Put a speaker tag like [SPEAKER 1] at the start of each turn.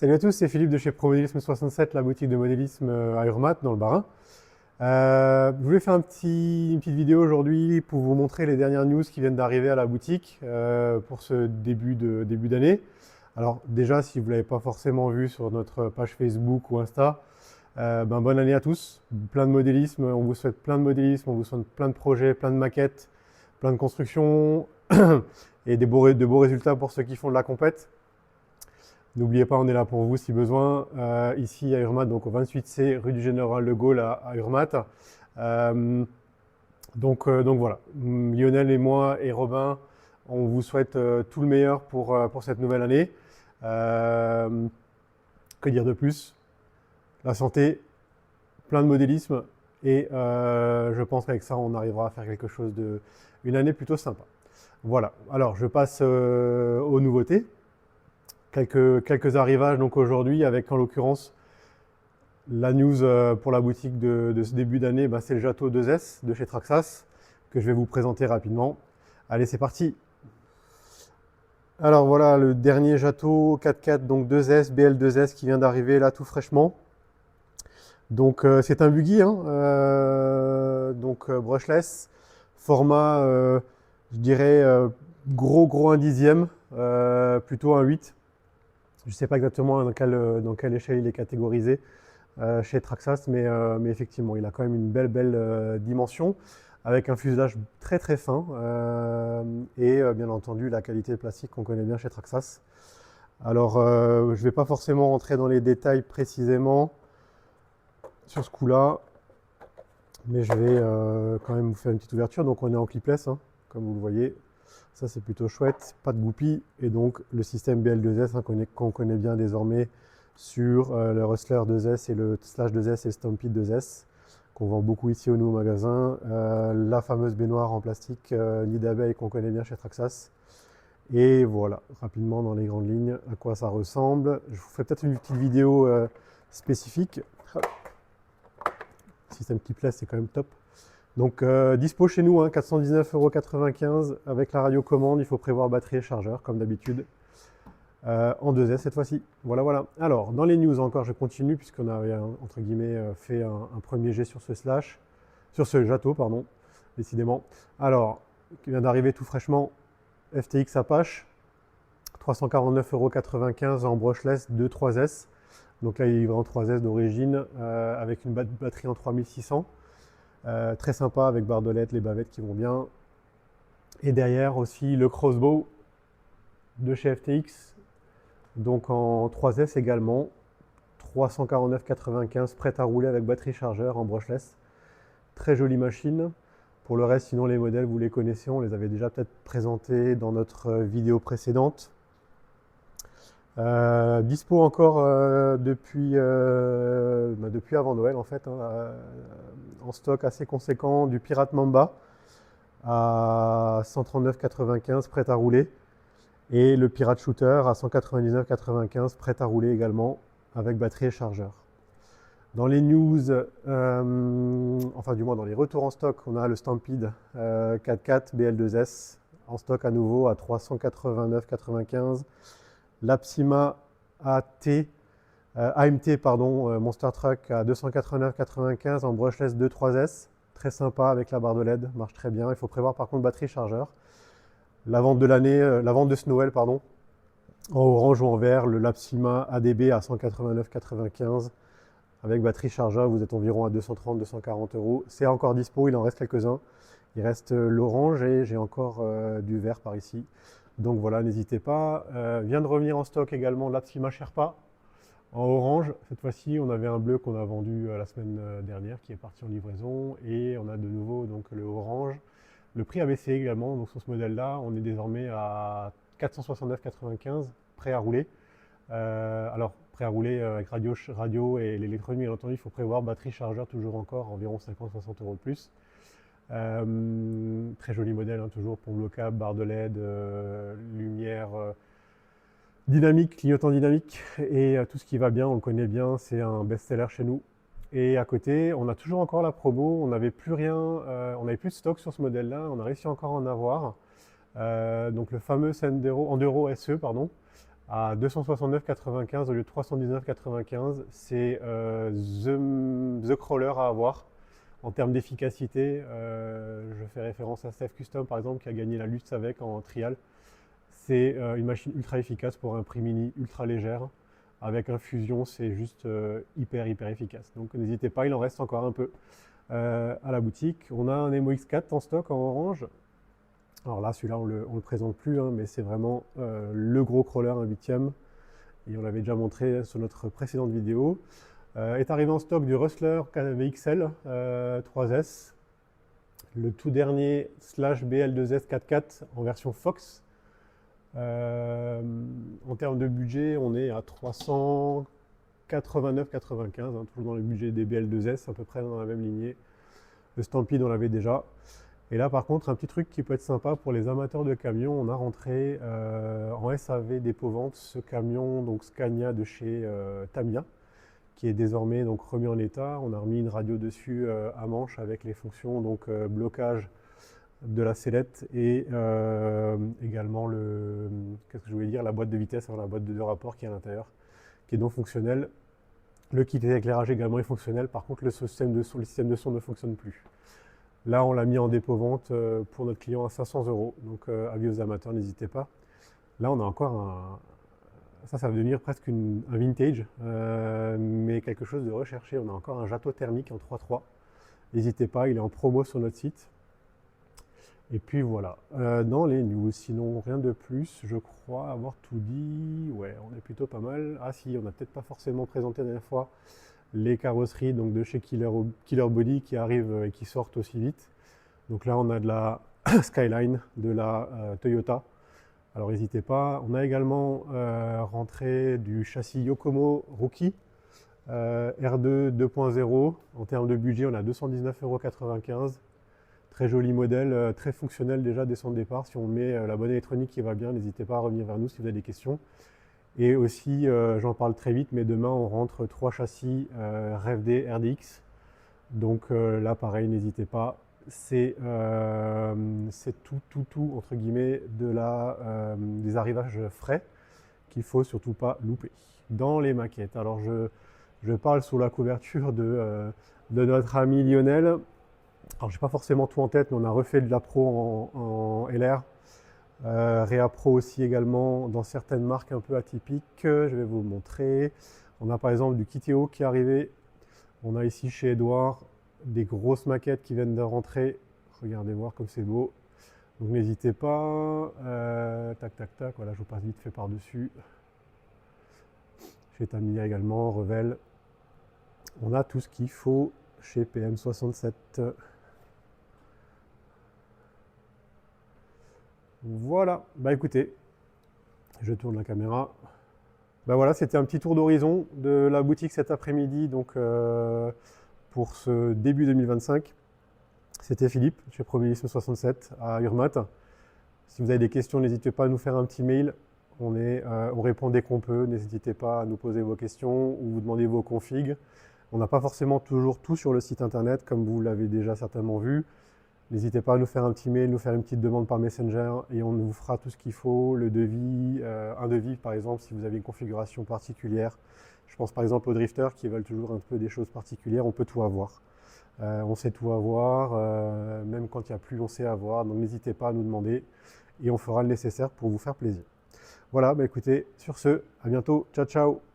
[SPEAKER 1] Salut à tous, c'est Philippe de chez ProModélisme 67, la boutique de modélisme à Urmat dans le Bas-Rhin. Je voulais faire une petite vidéo aujourd'hui pour vous montrer les dernières news qui viennent d'arriver à la boutique pour ce début d'année. Alors déjà, si vous ne l'avez pas forcément vu sur notre page Facebook ou Insta, bonne année à tous, plein de modélisme, on vous souhaite plein de modélisme, on vous souhaite plein de projets, plein de maquettes, plein de constructions et de beaux résultats pour ceux qui font de la compète. N'oubliez pas, on est là pour vous si besoin. Ici à Urmat, donc au 28C, rue du Général de Gaulle à Urmat. Donc voilà, Lionel et moi et Robin, on vous souhaite tout le meilleur pour cette nouvelle année. Que dire de plus? La santé, plein de modélisme et je pense qu'avec ça, on arrivera à faire une année plutôt sympa. Voilà, alors je passe aux nouveautés. Quelques arrivages donc aujourd'hui avec en l'occurrence la news pour la boutique de ce début d'année, c'est le Jato 2S de chez Traxas que je vais vous présenter rapidement. Allez, c'est parti. Alors voilà le dernier Jato 4x4 donc 2S, BL2S qui vient d'arriver là tout fraîchement. Donc c'est un buggy, donc brushless, format je dirais gros 1/10, plutôt un 8. Je ne sais pas exactement dans quelle échelle il est catégorisé chez Traxas, mais effectivement, il a quand même une belle dimension, avec un fuselage très fin, et bien entendu la qualité de plastique qu'on connaît bien chez Traxas. Alors, je ne vais pas forcément rentrer dans les détails précisément sur ce coup-là, mais je vais quand même vous faire une petite ouverture. Donc on est en clipless, comme vous le voyez. Ça c'est plutôt chouette, pas de goupilles, et donc le système BL2S qu'on connaît bien désormais sur le Rustler 2S et le Slash 2S et le Stampede 2S, qu'on vend beaucoup ici au nouveau magasin. La fameuse baignoire en plastique nid d'abeille qu'on connaît bien chez Traxas. Et voilà, rapidement dans les grandes lignes à quoi ça ressemble. Je vous ferai peut-être une petite vidéo spécifique. Le système clipless c'est quand même top. Donc dispo chez nous, 419,95 € avec la radiocommande. Il faut prévoir batterie et chargeur comme d'habitude, en 2S cette fois-ci. Voilà. Alors dans les news encore, je continue puisqu'on avait entre guillemets fait un premier jet sur ce Jato, pardon, décidément. Alors, qui vient d'arriver tout fraîchement, FTX Apache, 349,95 € en brushless 2.3S. Donc là il est livré en 3S d'origine avec une batterie en 3600. Très sympa avec bardelettes, les bavettes qui vont bien. Et derrière aussi le crossbow de chez FTX, donc en 3S également, 349,95 prêt à rouler avec batterie chargeur en brushless. Très jolie machine. Pour le reste, sinon les modèles vous les connaissez, on les avait déjà peut-être présentés dans notre vidéo précédente. Dispo encore depuis avant Noël en fait, en stock assez conséquent du Pirate Mamba à 139,95 prêt à rouler, et le Pirate Shooter à 199,95 prêt à rouler également avec batterie et chargeur. Dans les news, enfin du moins dans les retours en stock, on a le Stampede 4x4 BL2S en stock à nouveau à 389,95. L'Apsima AMT Monster Truck à 289,95 en brushless 2.3S, très sympa avec la barre de LED, marche très bien. Il faut prévoir par contre batterie chargeur. La vente de ce Noël, pardon, en orange ou en vert, le Lapsima ADB à 189,95 avec batterie chargeur, vous êtes environ à 230-240 €. C'est encore dispo, il en reste quelques-uns. Il reste l'orange et j'ai encore du vert par ici. Donc voilà, n'hésitez pas. Vient de revenir en stock également l'Apsima Sherpa en orange. Cette fois-ci, on avait un bleu qu'on a vendu la semaine dernière qui est parti en livraison, et on a de nouveau donc le orange. Le prix a baissé également, donc sur ce modèle-là, on est désormais à 469,95 prêt à rouler. Alors prêt à rouler avec radio et l'électronique, bien entendu, il faut prévoir batterie chargeur toujours encore environ 50-60 € de plus. Très joli modèle, toujours pont bloquable, barre de LED, lumière dynamique, clignotant dynamique, et tout ce qui va bien, on le connaît bien, c'est un best-seller chez nous. Et à côté, on a toujours encore la promo, on n'avait plus rien, on n'avait plus de stock sur ce modèle-là, on a réussi encore à en avoir. Donc le fameux Enduro SE, pardon, à 269,95 au lieu de 319,95. C'est the crawler à avoir. En termes d'efficacité, je fais référence à Steph Custom par exemple qui a gagné la lutte avec en trial. C'est une machine ultra efficace pour un prix mini ultra légère. Avec un Fusion, c'est juste hyper efficace. Donc n'hésitez pas, il en reste encore un peu à la boutique. On a un MOX4 en stock en orange. Alors là, celui-là, on le présente plus, hein, mais c'est vraiment le gros crawler, un 8e. Et on l'avait déjà montré sur notre précédente vidéo. Est arrivé en stock du Rustler VXL 3S. Le tout dernier slash BL2S 4.4 en version Fox. En termes de budget, on est à 389,95, hein, toujours dans le budget des BL2S, à peu près dans la même lignée. Le Stampede, on l'avait déjà. Et là, par contre, un petit truc qui peut être sympa pour les amateurs de camions, on a rentré en SAV dépôt-vente ce camion, donc Scania de chez Tamiya, qui est désormais donc remis en état. On a remis une radio dessus à manche avec les fonctions donc blocage de la sellette et également qu'est-ce que je voulais dire, la boîte de vitesse, la boîte de deux rapports qui est à l'intérieur, qui est donc fonctionnelle. Le kit d'éclairage également est fonctionnel, par contre le système de son ne fonctionne plus. Là on l'a mis en dépôt-vente pour notre client à 500 €, donc avis aux amateurs, n'hésitez pas. Là on a encore ça va devenir presque un vintage, mais quelque chose de recherché. On a encore un Jato thermique en 3.3, n'hésitez pas, il est en promo sur notre site. Et puis voilà, dans les news, sinon rien de plus, je crois avoir tout dit. Ouais, on est plutôt pas mal. Ah si, on n'a peut-être pas forcément présenté la dernière fois les carrosseries donc de chez Killer Body qui arrivent et qui sortent aussi vite. Donc là, on a de la Skyline, de la Toyota. Alors n'hésitez pas. On a également rentré du châssis Yokomo Rookie R2 2.0. En termes de budget, on a 219,95 €. Très joli modèle, très fonctionnel déjà dès son départ. Si on met la bonne électronique qui va bien, n'hésitez pas à revenir vers nous si vous avez des questions. Et aussi, j'en parle très vite, mais demain on rentre 3 châssis REVD RDX. Donc là pareil, n'hésitez pas. C'est tout entre guillemets des arrivages frais qu'il faut surtout pas louper dans les maquettes. Alors je parle sous la couverture de notre ami Lionel. Alors, j'ai pas forcément tout en tête, mais on a refait de la Pro en LR. Réa Pro aussi également dans certaines marques un peu atypiques. Je vais vous montrer. On a par exemple du Kiteo qui est arrivé. On a ici chez Edouard des grosses maquettes qui viennent de rentrer. Regardez voir comme c'est beau. Donc n'hésitez pas. Tac. Voilà, je vous passe vite fait par-dessus. Chez Tamiya également, Revel. On a tout ce qu'il faut chez PM67. Voilà, bah écoutez, je tourne la caméra. Bah voilà, c'était un petit tour d'horizon de la boutique cet après-midi, donc pour ce début 2025. C'était Philippe, chez Promilisme 67 à Urmat. Si vous avez des questions, n'hésitez pas à nous faire un petit mail. On répond dès qu'on peut. N'hésitez pas à nous poser vos questions ou vous demander vos configs. On n'a pas forcément toujours tout sur le site internet, comme vous l'avez déjà certainement vu. N'hésitez pas à nous faire un petit mail, nous faire une petite demande par Messenger et on vous fera tout ce qu'il faut, le devis, un devis par exemple si vous avez une configuration particulière. Je pense par exemple aux drifters qui veulent toujours un peu des choses particulières, on peut tout avoir. On sait tout avoir, même quand il n'y a plus on sait avoir, donc n'hésitez pas à nous demander et on fera le nécessaire pour vous faire plaisir. Voilà, bah écoutez, sur ce, à bientôt, ciao ciao.